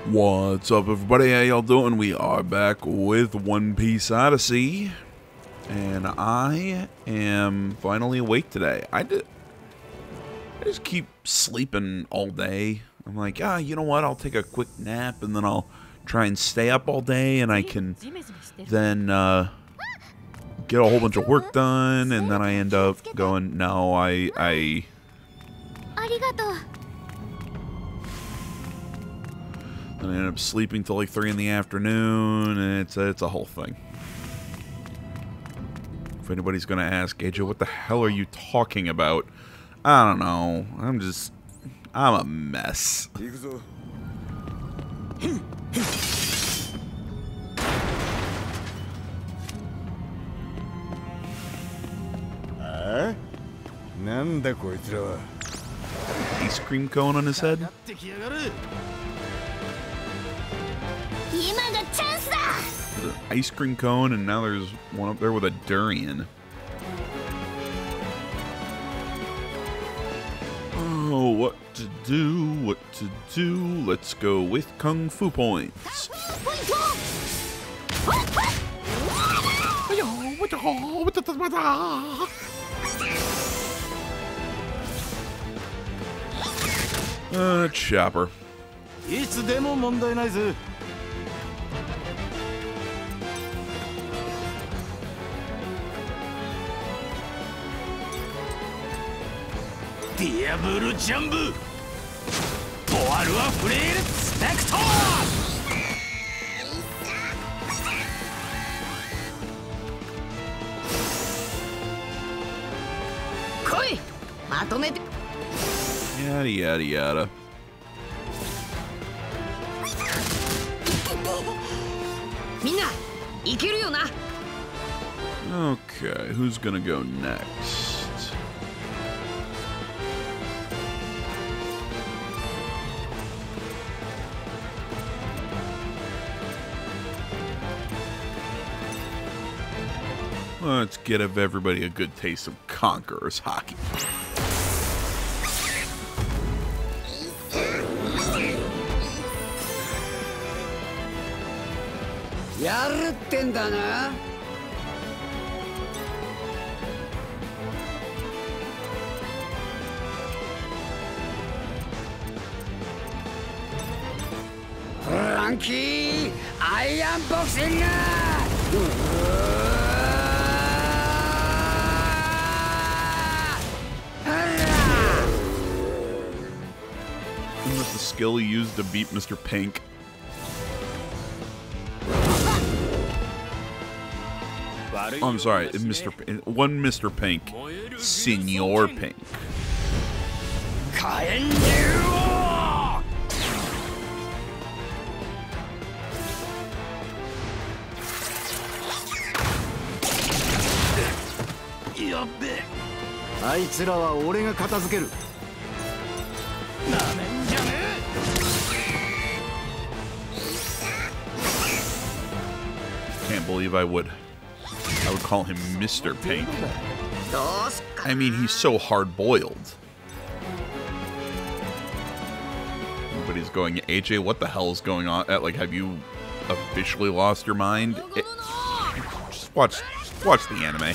What's up, everybody? How y'all doing? We are back with One Piece Odyssey, and I am finally awake today. I just keep sleeping all day. I'm like, you know what? I'll take a quick nap, and then I'll try and stay up all day, and I can then get a whole bunch of work done, and then I end up going, no, I and I end up sleeping till like 3 in the afternoon, and it's a whole thing. If anybody's gonna ask, AJ, what the hell are you talking about? I don't know. I'm a mess. Ice cream cone on his head? The ice cream cone, and now there's one up there with a durian. Oh, what to do, let's go with Kung Fu points. Chopper. Diablo Jumbo! Boarua Flare Spectre! Koi! Matomete! Yada yada yada. Minna, ikeru yo na! Okay, who's gonna go next? Let's give everybody a good taste of Conqueror's hockey. Frankie, I am boxing! Isn't this the skill he used to beat Mr. Pink? Oh, I'm sorry, one Mr. Pink, Senor Pink. Can't believe I would call him Mr. Pink. I mean, he's so hard-boiled. Everybody's going, AJ, what the hell is going on? Like, have you officially lost your mind? Just watch the anime.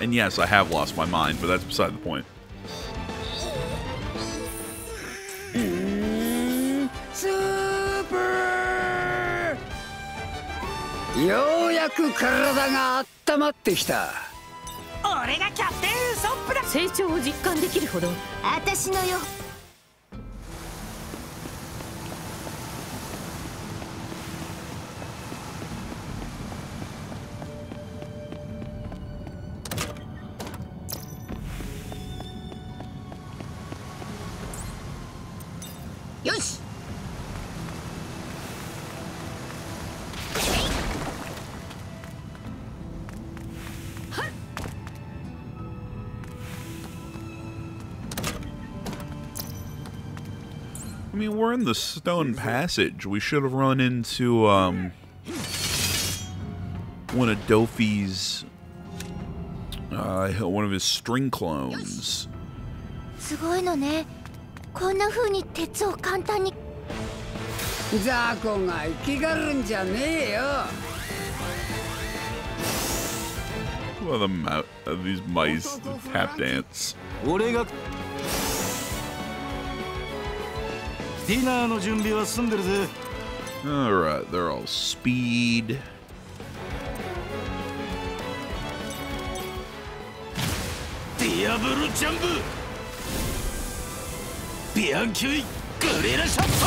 And yes, I have lost my mind, but that's beside the point. I mean, we're in the Stone Passage. We should have run into one of Dofi's one of his string clones. すごいのね。こんな風に鉄を簡単に。雑魚が生きがるんじゃねえよ。 Well, these mice tap dance. 俺がディナーの準備は済んでるぜ。 Alright, they're all speed. ディアブルジャンブビアンキュイグレラシャット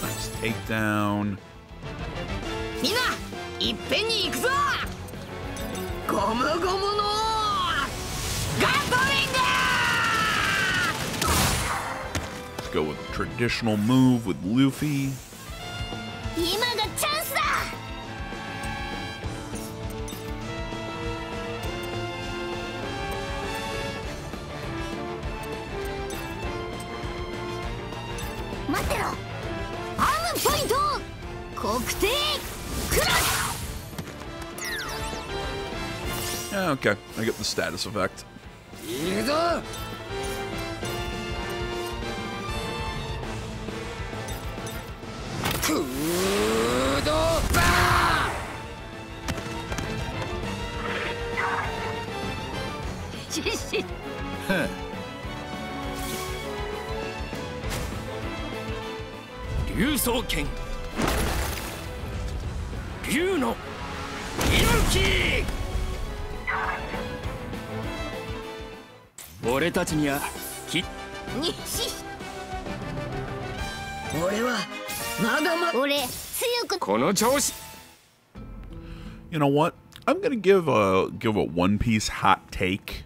Nice takedown. みんないっぺんに行くぞ。ゴムゴムのガトリング。 Let's go with the traditional move with Luffy. 今がチャンスだ。待ってろ。アームポイント国定クラス。 Yeah, okay, I get the status effect. 行くぞ。クードバー。シシ。竜双剣竜の息吹俺たちにはきにし。俺はまだま。俺強く。この調子 You know what? I'm gonna give a One Piece hot take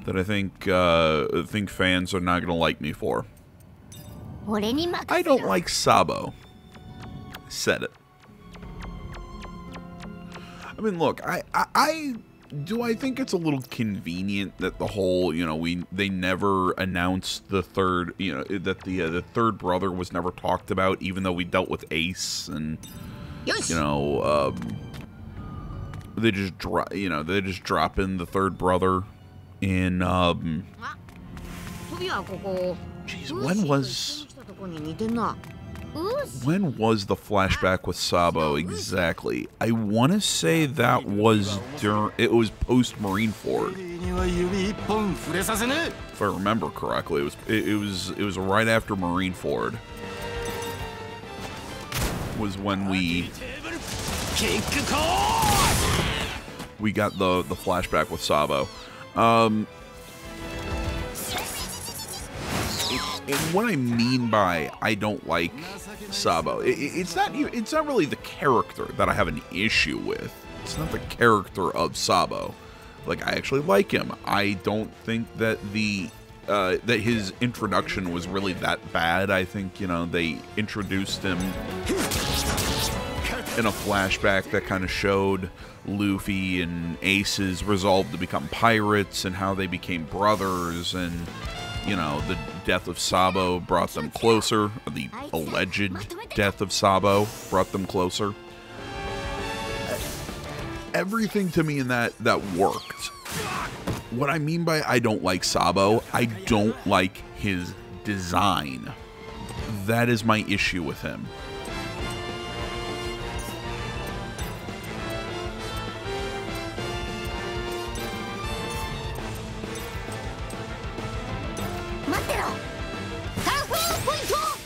that I think fans are not gonna like me for. 俺に任せろ。 I don't like Sabo. Said it. I mean, look, I think it's a little convenient that the whole, they never announced the third, that the third brother was never talked about, even though we dealt with Ace and, they just drop in the third brother in, Jeez, when was the flashback with Sabo exactly? I want to say that was it was post Marineford. If I remember correctly, it was right after Marineford. Was when we got the flashback with Sabo. And what I mean by I don't like Sabo, it's not really the character that I have an issue with. It's not the character of Sabo. Like, I actually like him. I don't think that that his introduction was really that bad. I think, they introduced him in a flashback that kind of showed Luffy and Ace's resolve to become pirates and how they became brothers, and the death of Sabo brought them closer. The alleged death of Sabo brought them closer. Everything to me in that worked. What I mean by I don't like Sabo, I don't like his design. That is my issue with him.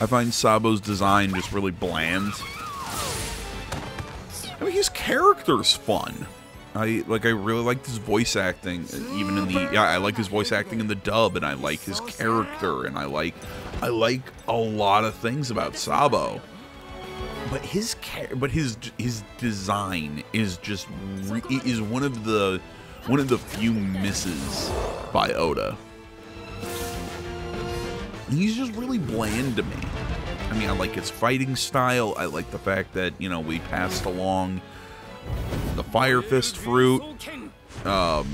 I find Sabo's design just really bland. I mean, his character's fun. I really liked his voice acting, even in the I like his voice acting in the dub, and I like his character, and I like a lot of things about Sabo. But his design is just is one of the few misses by Oda. He's just really bland to me. I mean, I like his fighting style. I like the fact that, we passed along the Fire Fist fruit. The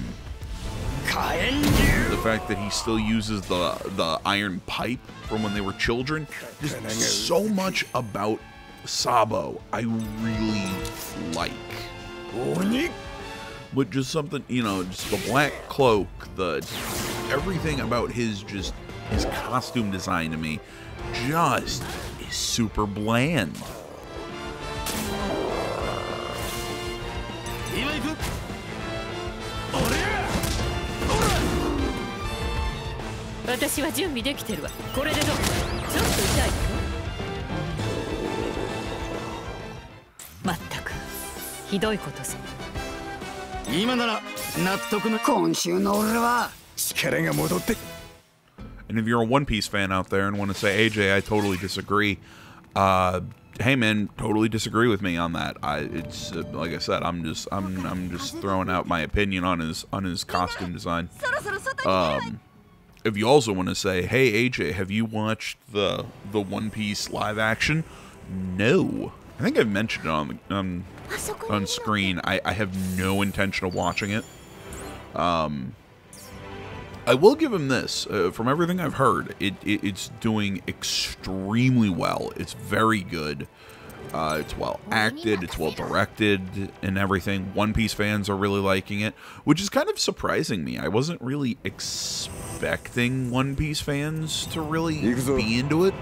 fact that he still uses the iron pipe from when they were children. Just so much about Sabo I really like. but just something, you know, just the black cloak, everything about his costume design to me just is super bland. And if you're a One Piece fan out there and want to say, AJ, I totally disagree, hey man, totally disagree with me on that. It's like I said, I'm just throwing out my opinion on his costume design. If you also want to say, hey AJ, have you watched the One Piece live action? No, I think I've mentioned it on screen. I have no intention of watching it. I will give him this. From everything I've heard, it's doing extremely well. It's very good. It's well acted, it's well directed, and everything. One Piece fans are really liking it, which is kind of surprising me. I wasn't really expecting One Piece fans to really be into it.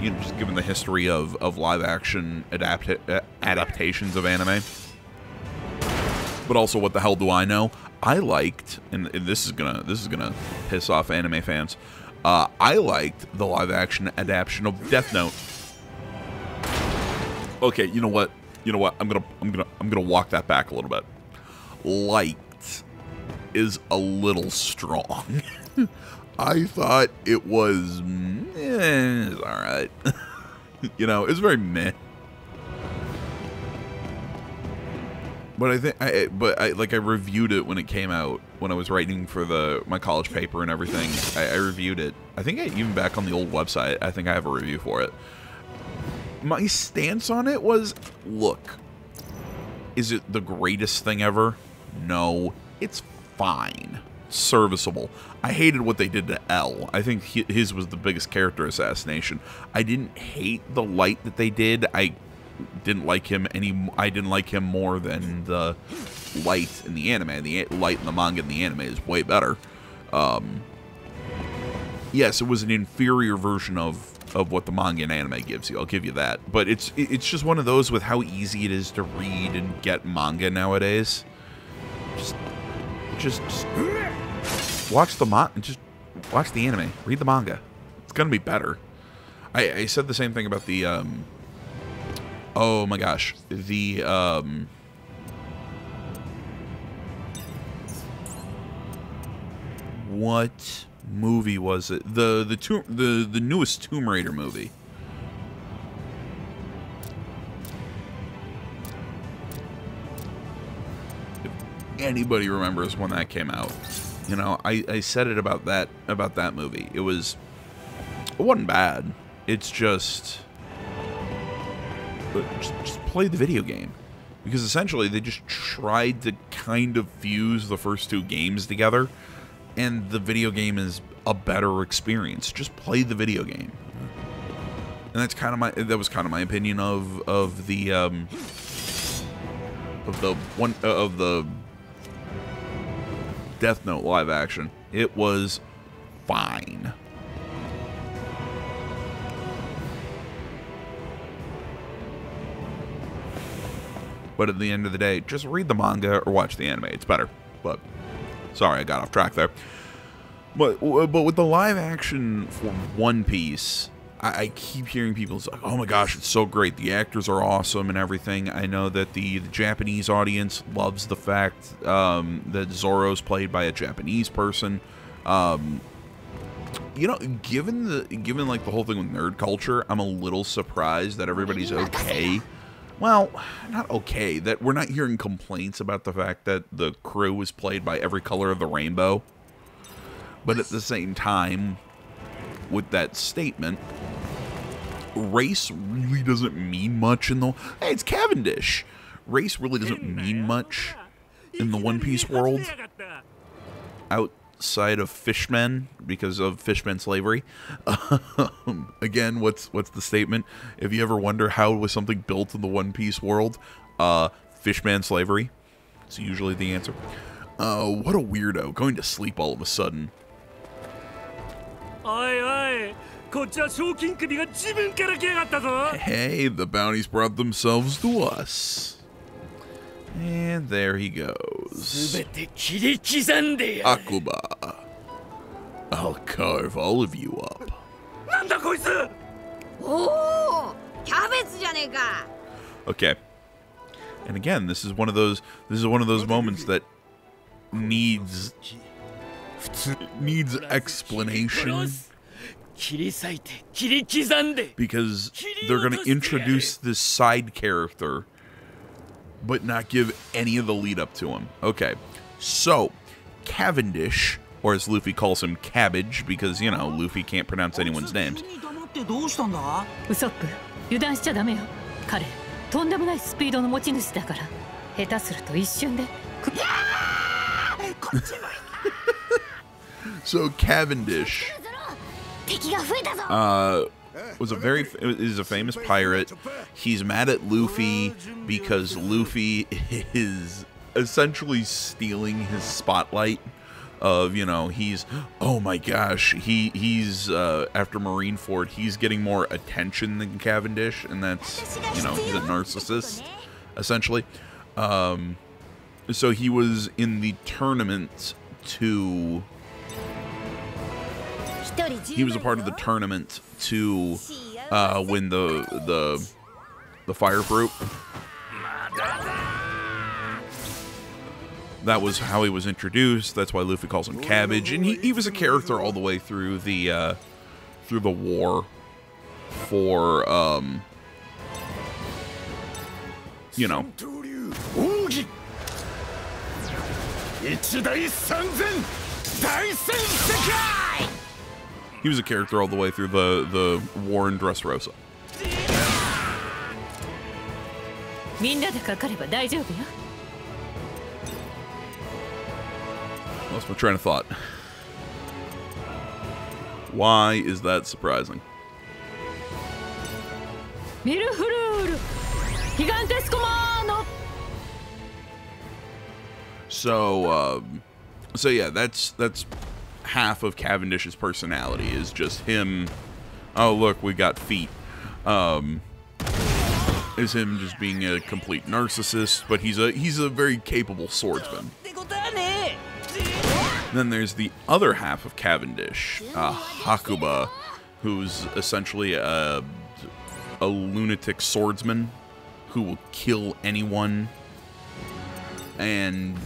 You know, just given the history of live-action adaptations of anime. But also, what the hell do I know? I liked, and this is gonna piss off anime fans. I liked the live-action adaptation of Death Note. Okay, you know what? I'm gonna walk that back a little bit. Liked is a little strong. I thought it was, it's all right. You know, it's very meh. But I reviewed it when it came out, when I was writing for my college paper and everything. I reviewed it. I think even back on the old website, I think I have a review for it. My stance on it was, look, is it the greatest thing ever? No, it's fine. Serviceable. I hated what they did to L. I think his was the biggest character assassination. I didn't hate the light that they did. I didn't like him more than the light in the anime. The light in the manga and the anime is way better. Yes, it was an inferior version of what the manga and anime gives you. I'll give you that. But it's just one of those with how easy it is to read and get manga nowadays. Just watch watch the anime. Read the manga. It's gonna be better. I said the same thing about the oh my gosh, the what movie was it? The newest Tomb Raider movie. If anybody remembers when that came out, you know, I said it about that movie. It wasn't bad. It's just play the video game, because essentially they just tried to kind of fuse the first two games together, and the video game is a better experience. Just play the video game, and that was kind of my opinion of the Death Note live action. It was fine. But at the end of the day, just read the manga or watch the anime. It's better. But sorry, I got off track there. But with the live action for One Piece, I keep hearing people say, "Oh my gosh, it's so great! The actors are awesome and everything." I know that the Japanese audience loves the fact that Zoro's played by a Japanese person. You know, given like the whole thing with nerd culture, I'm a little surprised that everybody's okay. Well, not okay, that we're not hearing complaints about the fact that the crew was played by every color of the rainbow. But at the same time, with that statement, race really doesn't mean much in the... Hey, it's Cavendish! Race really doesn't mean much in the One Piece world. Outside of fishmen, because of fishman slavery. Again, what's the statement? If you ever wonder how was something built in the One Piece world, fishman slavery. It's usually the answer. What a weirdo. Going to sleep all of a sudden. Hey, the bounties brought themselves to us. And there he goes. Akuba. I'll carve all of you up. おおキャベツじゃねえか Okay. And again, this is one of those moments that needs explanation. Because they're going to introduce this side character but not give any of the lead up to him. Okay. So, Cavendish, or as Luffy calls him, Cabbage, because, you know, Luffy can't pronounce anyone's names. ウソップ、油断しちゃダメよ。彼、とんでもないスピードの持ち主だから。下手すると一瞬で。So Cavendish is a famous pirate. He's mad at Luffy because Luffy is essentially stealing his spotlight. Of, you know, oh my gosh, he's after Marineford, he's getting more attention than Cavendish, and that's, you know, he's a narcissist, essentially. So he was in the tournament to, he was a part of the tournament to win the fire fruit. That was how he was introduced. That's why Luffy calls him Cabbage, and he was a character all the way through the war for you know. He was a character all the way through the war in Dressrosa. みんなでかかれば大丈夫よ。 Lost my train of thought. Why is that surprising? So yeah, that's half of Cavendish's personality is just him. Oh look, we got feet. Is him just being a complete narcissist, but he's a very capable swordsman. Then there's the other half of Cavendish, Hakuba, who's essentially a lunatic swordsman who will kill anyone. And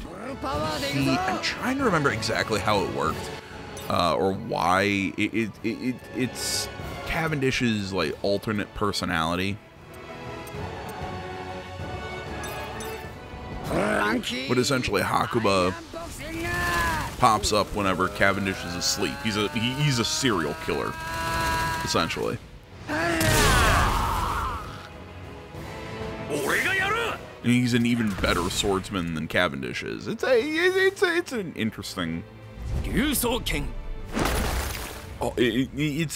I'm trying to remember exactly how it worked, or why it's Cavendish's like alternate personality. But essentially, Hakuba pops up whenever Cavendish is asleep. He's a serial killer, essentially. And he's an even better swordsman than Cavendish is. It's an interesting. It's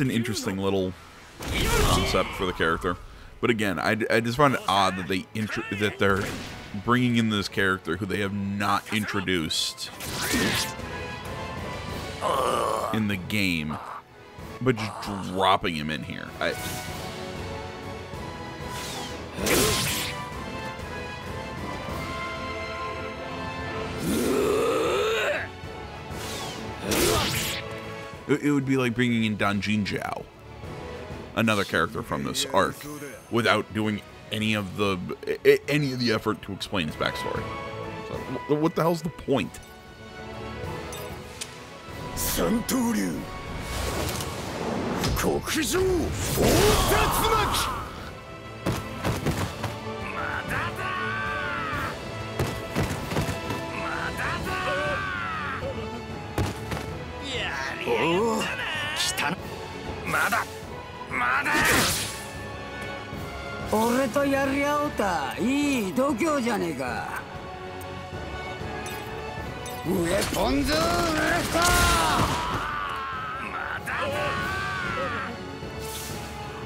an interesting little concept for the character. But again, I just find it odd that they're bringing in this character who they have not introduced in the game, but just dropping him in here. It would be like bringing in Danjin Zhao, another character from this arc, without doing any of the effort to explain his backstory. So, what the hell's the point?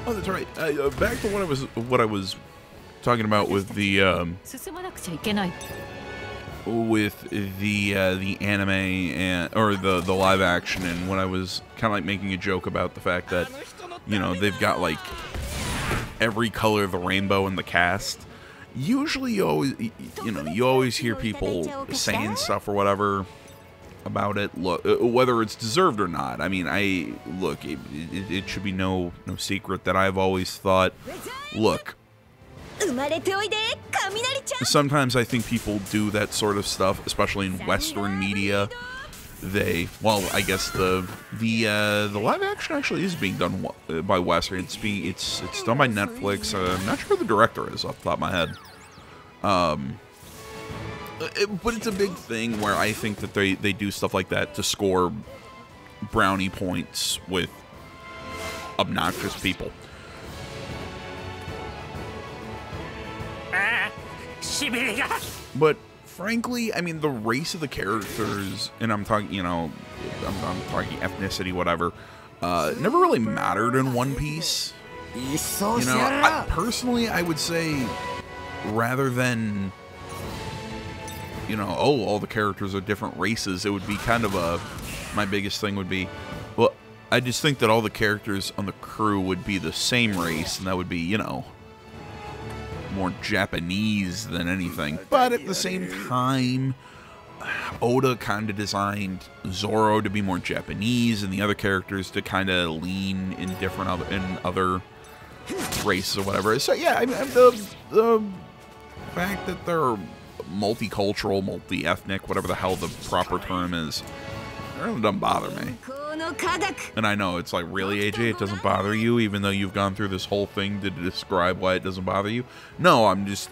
Oh, that's right. Back to what I was talking about with the with the anime and or the live action, and when I was kind of like making a joke about the fact that, you know, they've got like every color of the rainbow in the cast. Usually you always hear people saying stuff or whatever about it, look, whether it's deserved or not. I mean, it should be no secret that I've always thought, look, sometimes I think people do that sort of stuff, especially in Western media. Well, I guess the live action actually is being done by Western. It's done by Netflix. I'm not sure who the director is off the top of my head. But it's a big thing where I think that they do stuff like that to score brownie points with obnoxious people. But frankly, I mean, the race of the characters, and I'm talking, you know, I'm talking ethnicity, whatever, never really mattered in One Piece. You know, personally, I would say, rather than, you know, oh, all the characters are different races, it would be kind of my biggest thing would be, well, I just think that all the characters on the crew would be the same race, and that would be, you know, more Japanese than anything. But at the same time, Oda kind of designed Zoro to be more Japanese, and the other characters to kind of lean in other races or whatever. So yeah, I mean, the fact that they're multicultural, multi-ethnic, whatever the hell the proper term is, it really doesn't bother me. And I know it's like, really, AJ, it doesn't bother you, even though you've gone through this whole thing to describe why it doesn't bother you. No, I'm just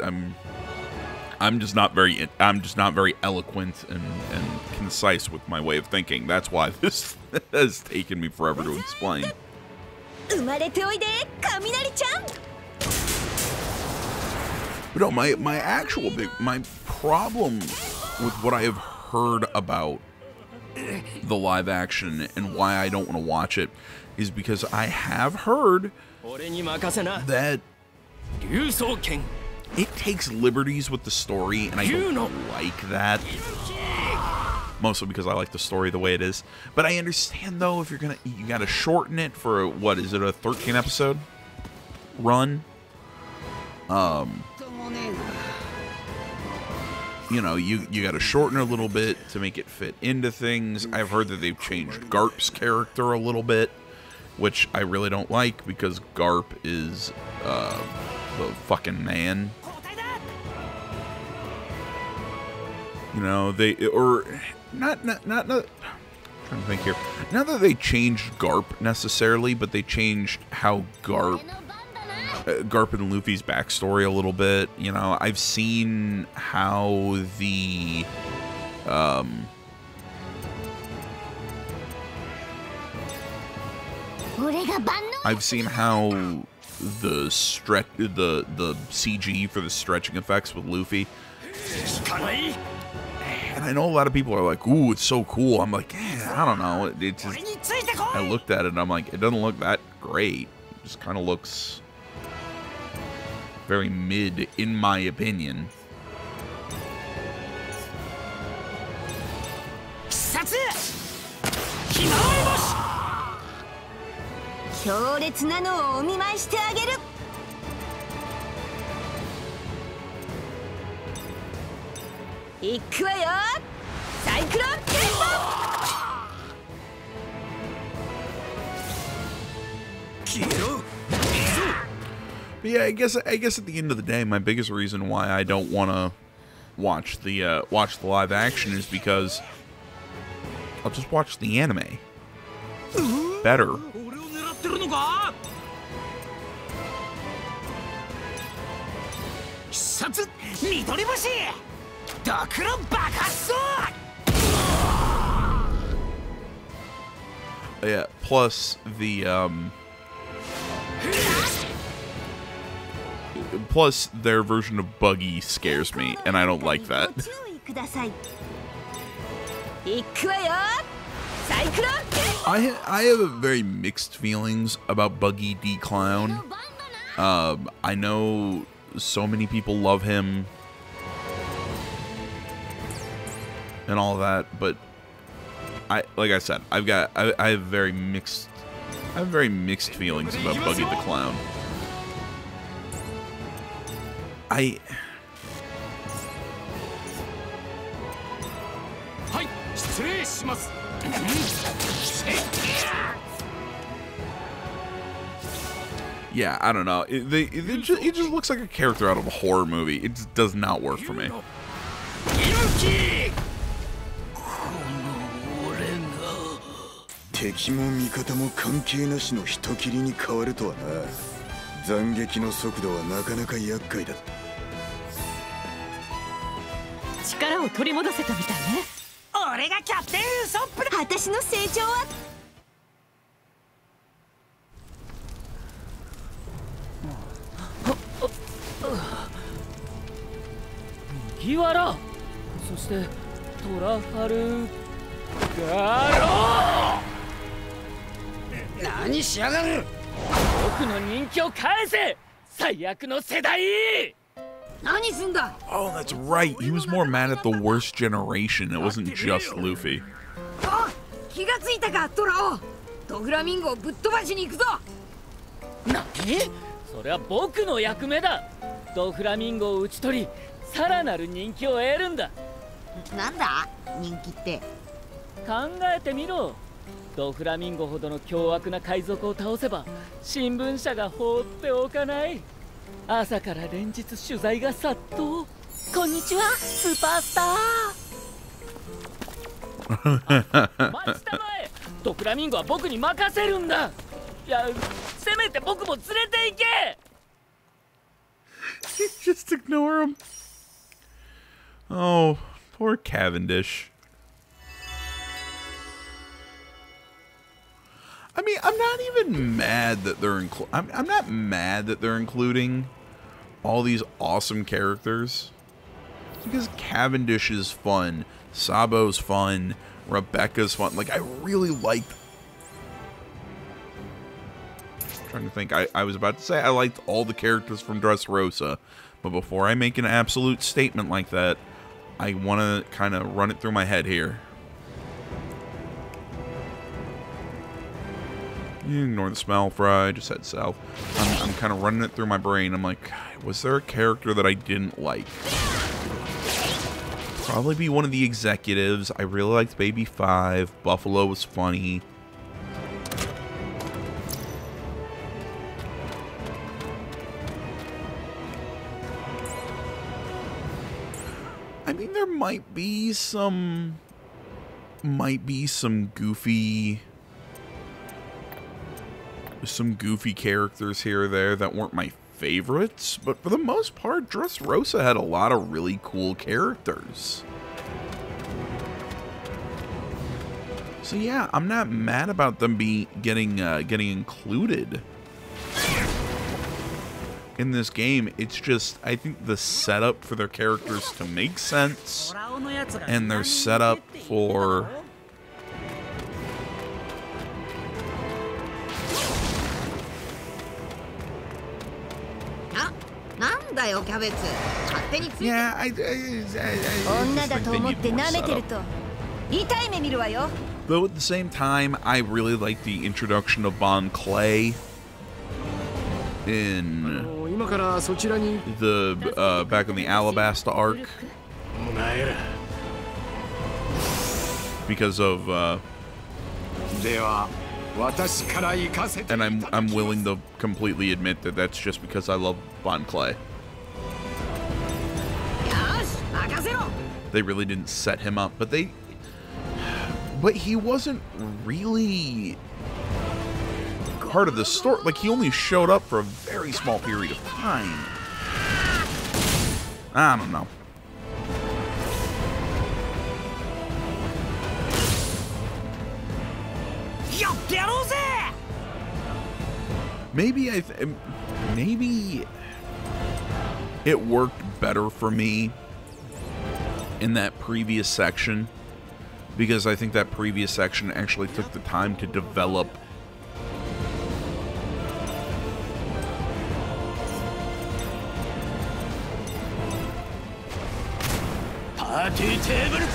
not very eloquent and concise with my way of thinking. That's why this has taken me forever to explain. But no, my problem with what I have heard about the live action and why I don't want to watch it is because I have heard that it takes liberties with the story, and I don't like that. Mostly because I like the story the way it is. But I understand, though, if you gotta shorten it for, what is it, a 13 episode run? You know, you got to shorten it a little bit to make it fit into things. I've heard that they've changed Garp's character a little bit, which I really don't like, because Garp is the fucking man. You know, not trying to think here. Not that they changed Garp necessarily, but they changed how Garp and Luffy's backstory a little bit. You know, I've seen how the CG for the stretching effects with Luffy. And I know a lot of people are like, ooh, it's so cool. I'm like, I don't know. I looked at it and I'm like, it doesn't look that great. It just kind of looks very mid, in my opinion. But yeah, I guess at the end of the day, my biggest reason why I don't want to watch the live action is because I'll just watch the anime. Better. Yeah, plus plus their version of Buggy scares me, and I don't like that. I have a very mixed feelings about Buggy D. Clown. I know so many people love him. and all that, but like I said, I have very mixed feelings about Buggy the Clown. Yeah, I don't know. It just looks like a character out of a horror movie. It just does not work for me. 敵も味方も関係なしの人斬りに変わるとはな。斬撃の速度はなかなか厄介だ。力を取り戻せたみたいね。俺がキャプテンウソップだ。私の成長は麦わら、そしてトラファルガロー。何しやがる。僕の人気を返せ、最悪の世代。何すんだ。 Oh, that's right. He was more mad at the worst generation. It wasn't just Luffy. あ、気がついたか、トラオ。ドフラミンゴをぶっ飛ばしに行くぞ。何？それは僕の役目だ。ドフラミンゴを討ち取り、さらなる人気を得るんだ。なんだ人気って。考えてみろ。ドフラミンゴほどの凶悪な海賊を倒せば新聞社が放っておかない。朝から連日取材が殺到。こんにちは、スーパースター。待ちたまえ。ドフラミンゴは僕に任せるんだ。いや、せめて僕も連れて行け。Just ignore him. Oh, poor Cavendish. I mean, I'm not even mad that they're I'm not mad that they're including all these awesome characters, because Cavendish is fun, Sabo's fun, Rebecca's fun. Like, I really liked. I'm trying to think. I was about to say I liked all the characters from Dressrosa, but before I make an absolute statement like that, I want to kind of run it through my head here. You ignore the smell, Fry. Just head south. I'm kind of running it through my brain. I'm like, was there a character that I didn't like? Probably be one of the executives. I really liked Baby 5. Buffalo was funny. I mean, there might be some goofy characters here or there that weren't my favorites, but for the most part, Dressrosa had a lot of really cool characters. So yeah, I'm not mad about them getting included in this game. It's just, I think the setup for their characters to make sense, and their setup for yeah, though at the same time, I really like the introduction of Bon Clay in the back in the Alabasta arc, because of and I'm willing to completely admit that that's just because I love Bon Clay. They really didn't set him up, but he wasn't really part of the story. Like, he only showed up for a very small period of time. I don't know. Maybe maybe it worked better for me in that previous section, because I think that previous section actually took the time to develop party table.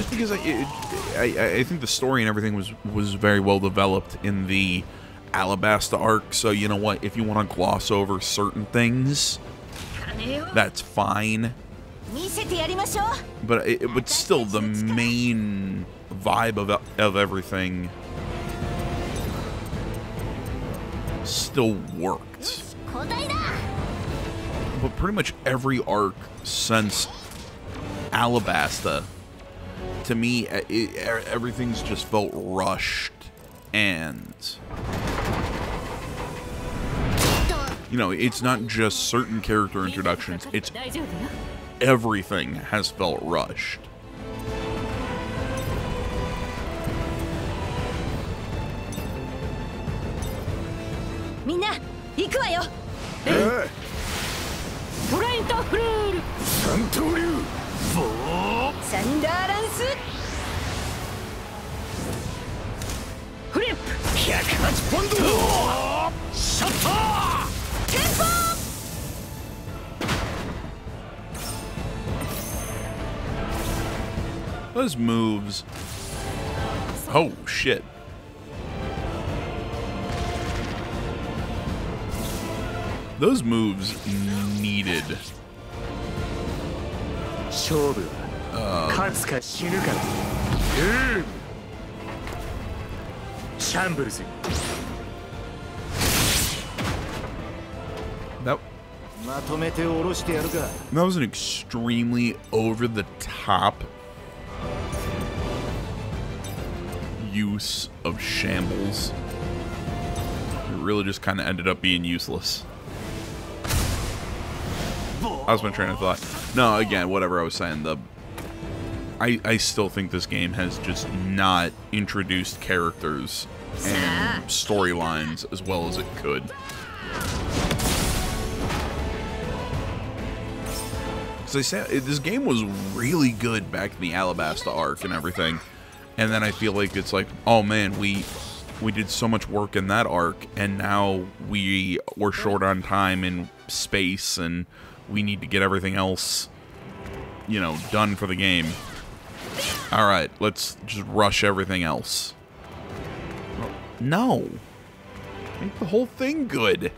Because I think the story and everything was very well developed in the Alabasta arc, so you know what, if you want to gloss over certain things, that's fine. But still, the main vibe of everything still worked. But pretty much every arc since Alabasta, to me, everything's just felt rushed, and you know, it's not just certain character introductions, it's everything has felt rushed. Those moves. Oh, shit. Those moves needed. That was an extremely over-the-top use of shambles. It really just kind of ended up being useless. I was my train of thought. No, again, whatever I was saying, I still think this game has just not introduced characters and storylines as well as it could. As I said, this game was really good back in the Alabasta arc and everything, and then I feel like it's like, oh man, we did so much work in that arc, and now we're short on time and space, and we need to get everything else, you know, done for the game. Alright, let's just rush everything else. No. Make the whole thing good.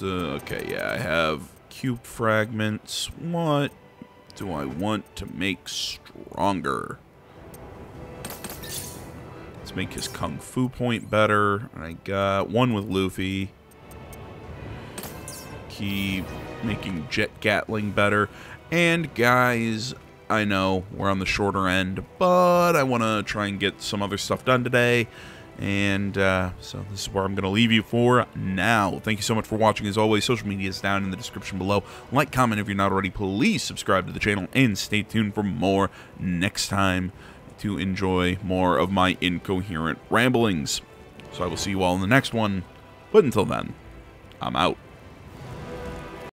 Okay, yeah, I have cube fragments. What do I want to make stronger? Let's make his Kung Fu point better. I got one with Luffy. Keep making Jet Gatling better. And guys, I know we're on the shorter end, but I want to try and get some other stuff done today. And so this is where I'm going to leave you for now. Thank you so much for watching. As always, social media is down in the description below. Like, comment if you're not already. Please subscribe to the channel and stay tuned for more next time to enjoy more of my incoherent ramblings. So I will see you all in the next one. But until then, I'm out.